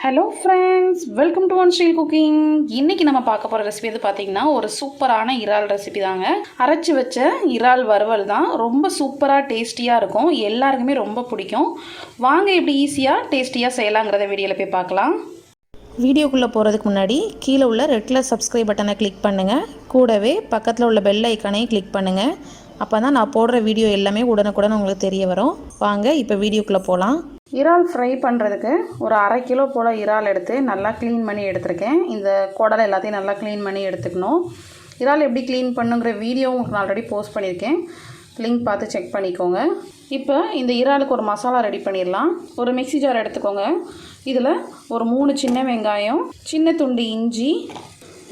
Hello friends, welcome to one style cooking. இன்றைக்கி நம்ம பார்க்க போகிற ரெசிபி வந்து பார்த்திங்கன்னா ஒரு சூப்பரான இறால் ரெசிபி தாங்க. அரைச்சி வச்ச இறால் வறுவல் தான். ரொம்ப சூப்பராக டேஸ்டியாக இருக்கும். எல்லாருக்குமே ரொம்ப பிடிக்கும். வாங்க எப்படி ஈஸியாக டேஸ்டியாக செய்யலாங்கிறத வீடியோவில் போய் பார்க்கலாம். வீடியோக்குள்ளே போகிறதுக்கு முன்னாடி கீழே உள்ள ரெட் கலர் சப்ஸ்கிரைப் பட்டனை கிளிக் பண்ணுங்கள். கூடவே பக்கத்தில் உள்ள பெல் ஐக்கானையும் கிளிக் பண்ணுங்கள். அப்போ தான் நான் போடுற வீடியோ எல்லாமே உடனுக்குடன் உங்களுக்கு தெரிய வரும். வாங்க இப்போ வீடியோக்குள்ளே போகலாம். இறால் ஃப்ரை பண்ணுறதுக்கு ஒரு 1/2 கிலோ போல் இறால் எடுத்து நல்லா க்ளீன் பண்ணி எடுத்துருக்கேன். இந்த குடலை எல்லாத்தையும் நல்லா க்ளீன் பண்ணி எடுத்துக்கணும். இறால் எப்படி க்ளீன் பண்ணுங்கிற வீடியோ உங்களுக்கு நான் ஆல்ரெடி போஸ்ட் பண்ணியிருக்கேன். லிங்க் பார்த்து செக் பண்ணிக்கோங்க. இப்போ இந்த இறாலுக்கு ஒரு மசாலா ரெடி பண்ணிடலாம். ஒரு மிக்ஸி ஜார் எடுத்துக்கோங்க. இதில் ஒரு 3 சின்ன வெங்காயம், சின்ன துண்டு இஞ்சி,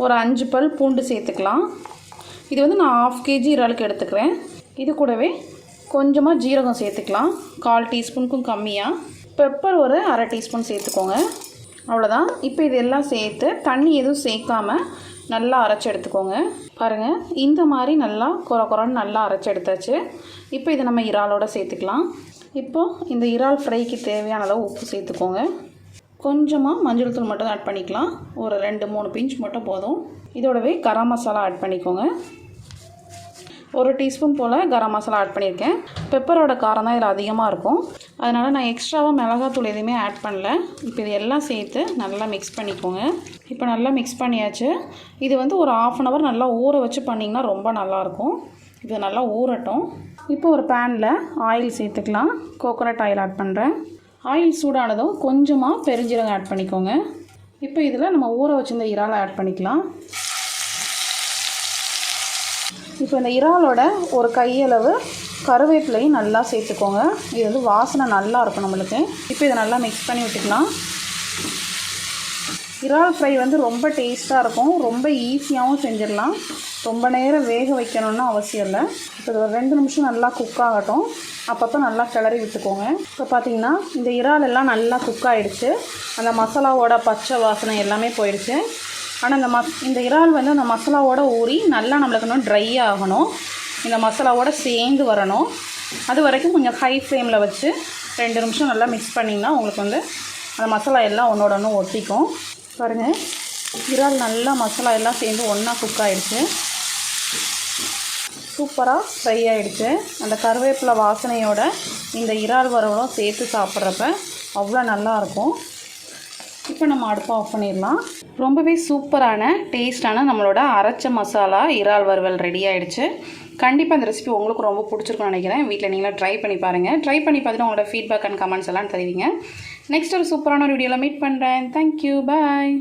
ஒரு 5 பல் பூண்டு சேர்த்துக்கலாம். இது வந்து நான் 1/2 kg இறாலுக்கு எடுத்துக்கிறேன். இது கூடவே கொஞ்சமாக ஜீரகம் சேர்த்துக்கலாம், 1/4 டீஸ்பூனுக்கும் கம்மியாக. பெப்பர் ஒரு 1/2 டீஸ்பூன் சேர்த்துக்கோங்க. அவ்வளோதான். இப்போ இதெல்லாம் சேர்த்து தண்ணி எதுவும் சேர்க்காமல் நல்லா அரைச்சி எடுத்துக்கோங்க. பாருங்கள், இந்த மாதிரி நல்லா குறன்னு நல்லா அரைச்சி எடுத்தாச்சு. இப்போ இதை நம்ம இறாலோடு சேர்த்துக்கலாம். இப்போது இந்த இறால் ஃப்ரைக்கு தேவையான அளவு உப்பு சேர்த்துக்கோங்க. கொஞ்சமாக மஞ்சள் தூள் மட்டும் ஆட் பண்ணிக்கலாம். ஒரு 2-3 பிஞ்ச் மட்டும் போதும். இதோடவே கரம் மசாலா ஆட் பண்ணிக்கோங்க. 1 டீஸ்பூன் போல் கரம் மசாலா ஆட் பண்ணியிருக்கேன். பெப்பரோட காரம் தான் இதில் அதிகமாக இருக்கும். அதனால் நான் எக்ஸ்ட்ராவாக மிளகாத்தூள் எதுவுமே ஆட் பண்ணல. இப்போ இது எல்லாம் சேர்த்து நல்லா மிக்ஸ் பண்ணிக்கோங்க. இப்போ நல்லா மிக்ஸ் பண்ணியாச்சு. இது வந்து ஒரு 1/2 hour நல்லா ஊற வச்சு பண்ணிங்கன்னா ரொம்ப நல்லாயிருக்கும். இது நல்லா ஊறட்டும். இப்போ ஒரு பேனில் ஆயில் சேர்த்துக்கலாம். கோகோனட் ஆயில் ஆட் பண்ணுறேன். ஆயில் சூடானதும் கொஞ்சமாக பெருஞ்சீரகம் ஆட் பண்ணிக்கோங்க. இப்போ இதில் நம்ம ஊற வச்சுருந்த இறாலை ஆட் பண்ணிக்கலாம். இப்போ இந்த இறாலோட ஒரு கையளவு கருவேப்பிலையும் நல்லா சேர்த்துக்கோங்க. இது வந்து வாசனை நல்லா இருக்கும் நம்மளுக்கு. இப்போ இதை நல்லா மிக்ஸ் பண்ணி விட்டுக்கலாம். இறால் ஃப்ரை வந்து ரொம்ப டேஸ்ட்டாக இருக்கும். ரொம்ப ஈஸியாகவும் செஞ்சிடலாம். ரொம்ப நேரம் வேக வைக்கணும்னு அவசியம் இல்லை. இப்போ இது ஒரு 2 நிமிஷம் நல்லா குக் ஆகட்டும். அப்பப்போ நல்லா கிளறி விட்டுக்கோங்க. இப்போ பார்த்திங்கன்னா இந்த இறால் எல்லாம் நல்லா குக் ஆகிடுச்சு. அந்த மசாலாவோட பச்சை வாசனை எல்லாமே போயிடுச்சு. ஆனால் இந்த இறால் வந்து அந்த மசாலாவோட ஊறி நல்லா நம்மளுக்கு இன்னும் ட்ரை ஆகணும். இந்த மசாலாவோட சேர்ந்து வரணும். அது வரைக்கும் கொஞ்சம் ஹை ஃப்ளேமில் வச்சு 2 நிமிஷம் நல்லா மிக்ஸ் பண்ணிங்கன்னா உங்களுக்கு வந்து அந்த மசாலா எல்லாம் ஒன்றோட ஒன்று ஒட்டிக்கும். பாருங்கள், இறால் நல்லா மசாலா எல்லாம் சேர்ந்து ஒன்றா குக் ஆகிடுச்சு. சூப்பராக ஃப்ரை ஆகிடுச்சு. அந்த கருவேப்பிலை வாசனையோட இந்த இறால் வறுவலும் சேர்த்து சாப்பிட்றப்ப அவ்வளோ நல்லாயிருக்கும். இப்போ நம்ம அடுப்பை ஆஃப் பண்ணிடலாம். ரொம்பவே சூப்பரான டேஸ்டான நம்மளோட அரைச்ச மசாலா இறால் வறுவல் ரெடி ஆகிடுச்சு. கண்டிப்பாக இந்த ரெசிபி உங்களுக்கு ரொம்ப பிடிச்சிருக்குன்னு நினைக்கிறேன். வீட்டில் நீங்களும் ட்ரை பண்ணி பாருங்கள். ட்ரை பண்ணி பார்த்துட்டு உங்களோட ஃபீட்பேக் அண்ட் கமெண்ட்ஸ் எல்லாம் தெரிவிங்க. நெக்ஸ்ட் ஒரு சூப்பரான ஒரு வீடியோவில் மீட் பண்ணுறேன். தேங்க்யூ, பாய்.